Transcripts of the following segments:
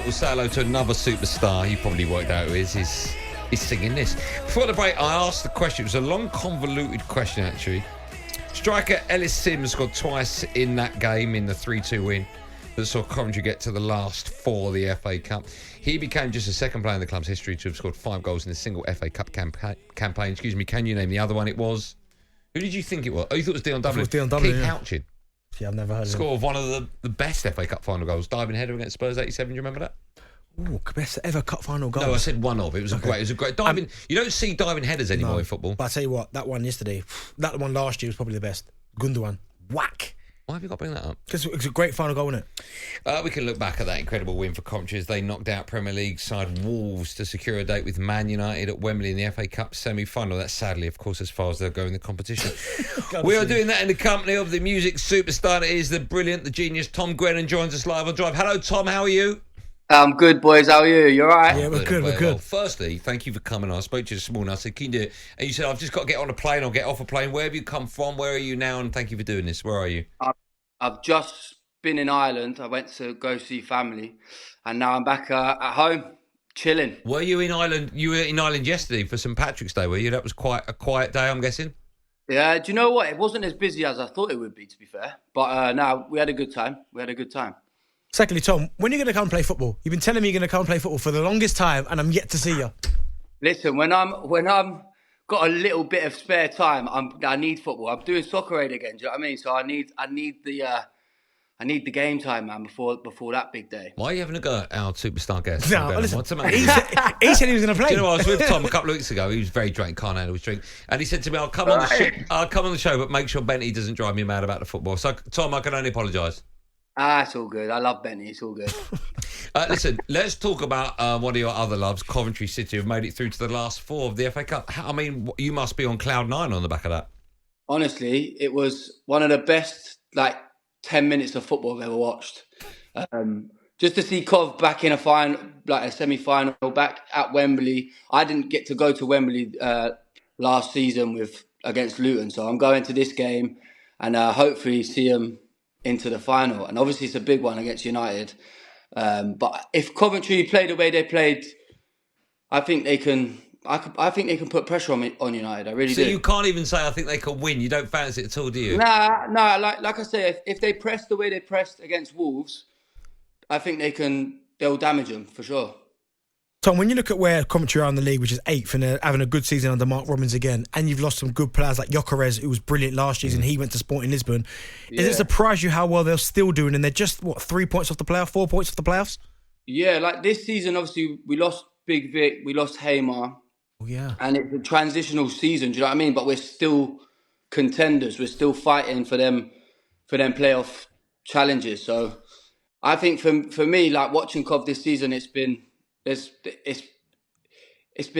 we'll say hello to another superstar. You probably worked out who it is. He's singing this. Before the break, I asked the question. It was a long, convoluted question, actually. Striker Ellis Sims scored twice in that game in the 3-2 win that saw Coventry get to the last four of the FA Cup. He became just the second player in the club's history to have scored 5 goals in a single FA Cup campaign. Excuse me, can you name the other one? It was... Who did you think it was? Oh, you thought it was Dion Dublin. It was Dion Dublin, Keith yeah. Houchin. Yeah, I've never heard of him. Score of one of the best FA Cup final goals. Diving header against Spurs 87. Do you remember that? Ooh, best ever cup final goal. No, I said one of. It was a great diving. You don't see diving headers anymore in football. But I tell you what, that one yesterday, that one last year was probably the best. Gundogan. Whack. Why have you got to bring that up? Because it's a great final goal, isn't it? We can look back at that incredible win for Coventry as they knocked out Premier League side Wolves to secure a date with Man United at Wembley in the FA Cup semi-final. That's sadly, of course, as far as they'll go in the competition. We are doing that in the company of the music superstar that is the brilliant, the genius Tom Grennan joins us live on Drive. Hello, Tom. How are you? I'm good, boys. How are you? You all right? Yeah, we're good. Well, firstly, thank you for coming on. I spoke to you this morning. I said, can you do it? And you said, I've just got to get on a plane or get off a plane. Where have you come from? Where are you now? And thank you for doing this. Where are you? I've just been in Ireland. I went to go see family, and now I'm back at home, chilling. Were you in Ireland? You were in Ireland yesterday for St. Patrick's Day, were you? That was quite a quiet day, I'm guessing. Yeah, do you know what? It wasn't as busy as I thought it would be, to be fair. But no, we had a good time. Secondly, Tom, when are you going to come play football? You've been telling me you're going to come play football for the longest time, and I'm yet to see you. Listen, when I'm got a little bit of spare time, I need football. I'm doing soccer aid again. Do you know what I mean? So I need the game time, man, before that big day. Why are you having a go at our superstar guest? No, listen, what's the matter? he said he was going to play. Do you know, I was with Tom a couple of weeks ago. He was very drunk, can't handle his drink, and he said to me, "I'll come on the show, but make sure Benty doesn't drive me mad about the football." So, Tom, I can only apologise. It's all good. I love Benty. It's all good. Listen, let's talk about one of your other loves, Coventry City, who've made it through to the last four of the FA Cup. I mean, you must be on cloud nine on the back of that. Honestly, it was one of the best 10 minutes of football I've ever watched. Just to see Cov back in a semi-final, back at Wembley. I didn't get to go to Wembley last season against Luton, so I'm going to this game and hopefully see them into the final. And obviously it's a big one against United. But if Coventry play the way they played, I think they can put pressure on United. I really do. So you can't even say I think they can win. You don't fancy it at all, do you? Nah. Like I say, if they press the way they pressed against Wolves, I think they'll damage them for sure. Tom, when you look at where Coventry are in the league, which is 8th, and they're having a good season under Mark Robbins again, and you've lost some good players like Gyökeres, who was brilliant last season, he went to Sporting Lisbon. Does it surprise you how well they're still doing, and they're just, 3 points off the playoff, 4 points off the playoffs? Yeah, like this season, obviously, we lost Big Vic, we lost Haymar. Oh, yeah. And it's a transitional season, do you know what I mean? But we're still contenders. We're still fighting for them playoff challenges. So I think for me, watching Cov this season, it's been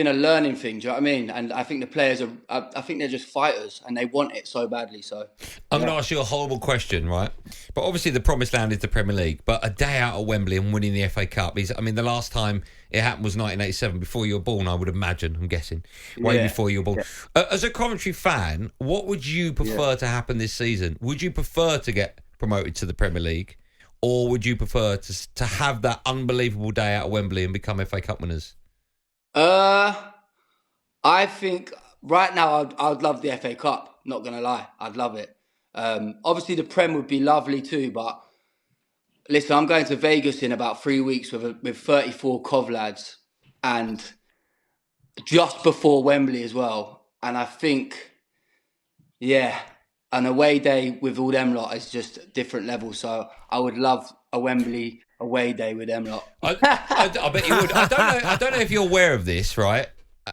a learning thing, do you know what I mean? And I think the players I think they're just fighters and they want it so badly. So I'm going to ask you a horrible question, right? But obviously the promised land is the Premier League. But a day out at Wembley and winning the FA Cup is, the last time it happened was 1987, before you were born, I would imagine, I'm guessing. Way before you were born. Yeah. As a Coventry fan, what would you prefer to happen this season? Would you prefer to get promoted to the Premier League? Or would you prefer to have that unbelievable day out at Wembley and become FA Cup winners? I think right now I'd love the FA Cup, not going to lie. I'd love it. Obviously the Prem would be lovely too, but listen, I'm going to Vegas in about 3 weeks with 34 Cov lads and just before Wembley as well. And I think, an away day with all them lot is just a different level. So I would love a Wembley away day with them lot. I bet you would. I don't know if you're aware of this, right?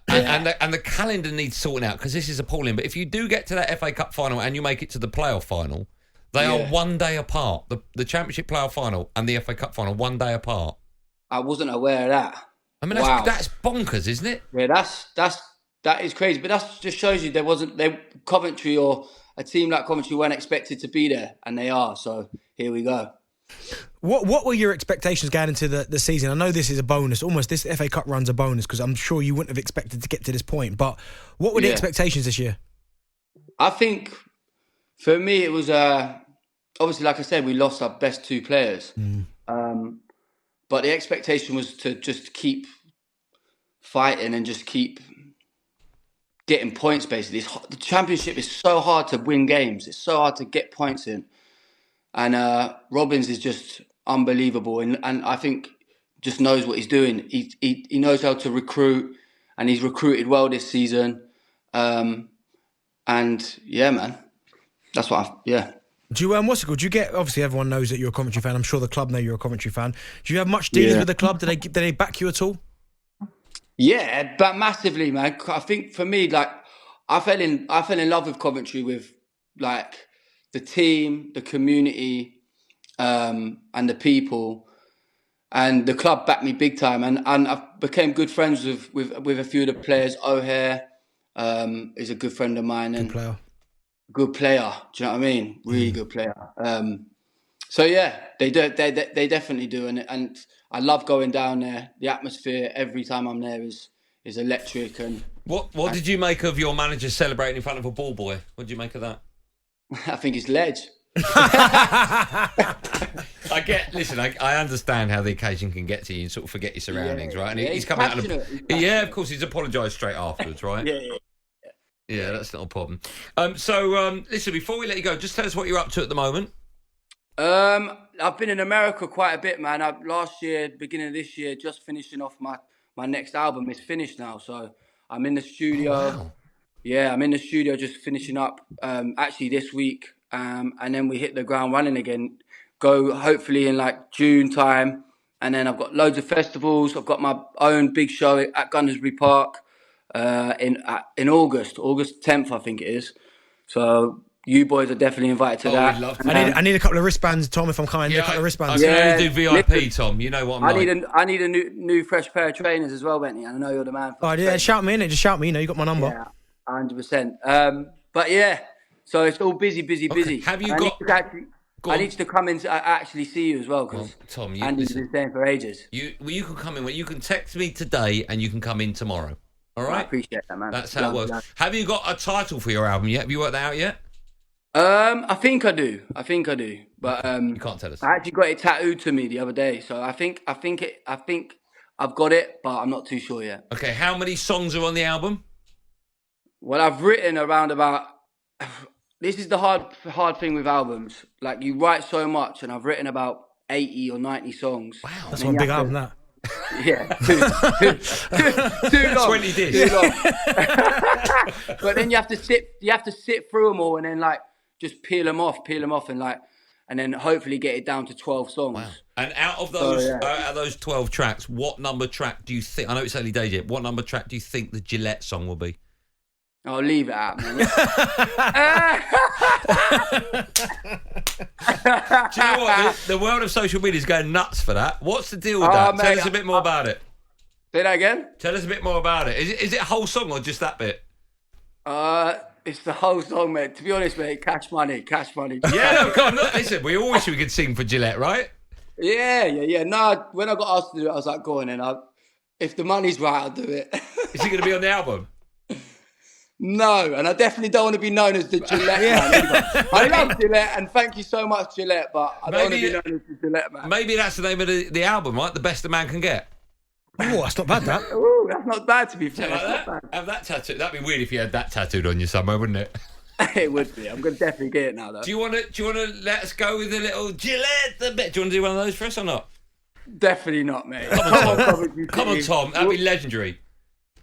And the calendar needs sorting out because this is appalling. But if you do get to that FA Cup final and you make it to the playoff final, they are 1 day apart. The Championship playoff final and the FA Cup final, 1 day apart. I wasn't aware of that. I mean, that's bonkers, isn't it? Yeah, that is crazy. But that just shows you Coventry or a team like Coventry weren't expected to be there, and they are. So here we go. What were your expectations going into the season? I know this is a bonus. Almost this FA Cup run's a bonus because I'm sure you wouldn't have expected to get to this point. But what were the expectations this year? I think for me it was obviously, like I said, we lost our best 2 players. but the expectation was to just keep fighting and just keep getting points. Basically, the Championship is so hard to win games. It's so hard to get points in, and Robins is just unbelievable, and I think just knows what he's doing. He knows how to recruit, and he's recruited well this season. And yeah, man, that's what Do you what's it called? Do you get, obviously everyone knows that you're a Coventry fan. I'm sure the club know you're a Coventry fan. Do you have much dealings with the club? Did they back you at all? Yeah, but massively, man. I think for me, like, I fell in love with Coventry, with like the team, the community, and the people, and the club backed me big time. And I became good friends with a few of the players. O'Hare is a good friend of mine, and good player. Do you know what I mean? Really good player. So yeah, they definitely do, and I love going down there. The atmosphere every time I'm there is electric. And what did you make of your manager celebrating in front of a ball boy? What did you make of that? I think it's ledge. I understand how the occasion can get to you and sort of forget your surroundings, right? And he's come out and of course he's apologised straight afterwards, right? Yeah, that's not a problem. Listen, before we let you go, just tell us what you're up to at the moment. I've been in America quite a bit, man. Last year, beginning of this year, just finishing off my next album. It's finished now, so I'm in the studio. Oh, wow. Yeah, I'm in the studio just finishing up actually this week, and then we hit the ground running again. Go hopefully in like June time, and then I've got loads of festivals. I've got my own big show at Gunnersbury Park in August 10th, I think it is. So you boys are definitely invited to that. We'd love to. I need a couple of wristbands, Tom, if I'm kind. I need a couple of wristbands. I can only do VIP, Tom. You know what I'm like. I need a new fresh pair of trainers as well, Bentley. I know you're the man. Shout me in it. Just shout me. You got my number. Yeah, 100%. But yeah, so it's all busy. Have you I need to come in to actually see you as well, because Tom, Andy's been staying for ages. You can come in. You can text me today, and you can come in tomorrow. All right. I appreciate that, man. That's how it works. Have you got a title for your album yet? Have you worked that out yet? I think I do. But you can't tell us. I actually got it tattooed to me the other day, so I think I've got it, but I'm not too sure yet. Okay, how many songs are on the album? Well, I've written around about. This is the hard thing with albums. Like, you write so much, and I've written about 80 or 90 songs. Wow, that's one big album, that. Yeah, too long. 20 discs. Too long. But then you have to sit through them all, and then like just peel them off, and then hopefully get it down to 12 songs. Wow. And out of those 12 tracks, what number track do you think? I know it's early days yet. What number track do you think the Gillette song will be? I'll leave it out, man. Do you know what? The world of social media is going nuts for that. What's the deal with that? Tell us a bit more about it. Say that again? Tell us a bit more about it. Is it a whole song or just that bit? It's the whole song, mate. To be honest, mate, cash money. Yeah, come on. Listen, we all wish we could sing for Gillette, right? Yeah. No, when I got asked to do it, I was like, go on then. If the money's right, I'll do it. Is he going to be on the album? No, and I definitely don't want to be known as the Gillette man either. I love Gillette, and thank you so much, Gillette, but I don't want to be known as the Gillette man. Maybe that's the name of the album, right? The best a man can get. Oh, that's not bad, that. Oh, that's not bad, to be fair. Like that? Have that tattooed. That'd be weird if you had that tattooed on you somewhere, wouldn't it? It would be. I'm going to definitely get it now, though. Do you want to let us go with a little Gillette the bit? Do you want to do one of those for us or not? Definitely not, mate. Come on, Tom. That'd be legendary.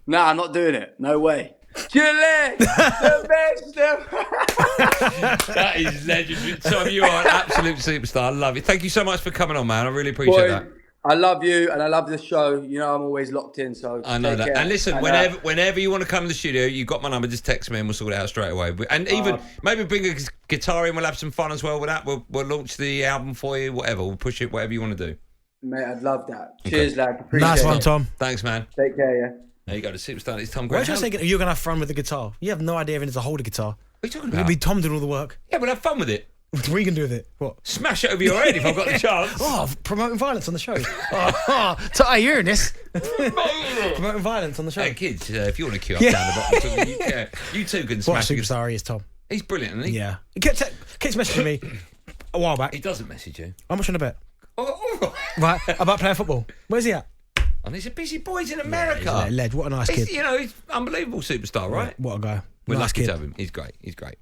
No, I'm not doing it. No way. Gillette, the best. That is legendary. Tom, you are an absolute superstar. I love you. Thank you so much for coming on, man. I really appreciate that. I love you, and I love the show. You know, I'm always locked in, so I know that. Care. And listen, whenever you want to come to the studio, you've got my number. Just text me, and we'll sort it out straight away. And even maybe bring a guitar in. We'll have some fun as well with that. We'll launch the album for you. Whatever. We'll push it. Whatever you want to do. Mate, I'd love that. Cheers, lad. Appreciate nice one, Tom. Thanks, man. Take care, yeah. There you go, the superstar. It's Tom Grennan. Why are you thinking you're going to have fun with the guitar? You have no idea if it's a hold a guitar. What are you talking about? It'll be Tom doing all the work. Yeah, but have fun with it. What are you going to do with it? What? Smash it over your head if I've got the chance. Promoting violence on the show. So I hear this. Promoting violence on the show. Hey, kids, if you want to queue up down the bottom, you two can smash it. What a superstar he is, Tom. He's brilliant, isn't he? Yeah. He keeps messaging me a while back. He doesn't message you. How much on a bet? Oh, Right, about playing football. Where's he at? and he's a busy boy. He's in America. Yeah, he's a ledge. What a nice kid. You know, he's an unbelievable superstar, right? What a guy. We're Nice lucky kid. to have him. He's great. He's great.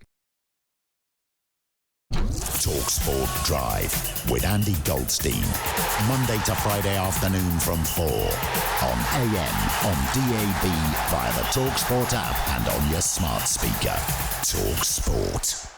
talkSPORT Drive with Andy Goldstein. Monday to Friday afternoon from 4 on AM, on DAB, via the talkSPORT app and on your smart speaker. talkSPORT.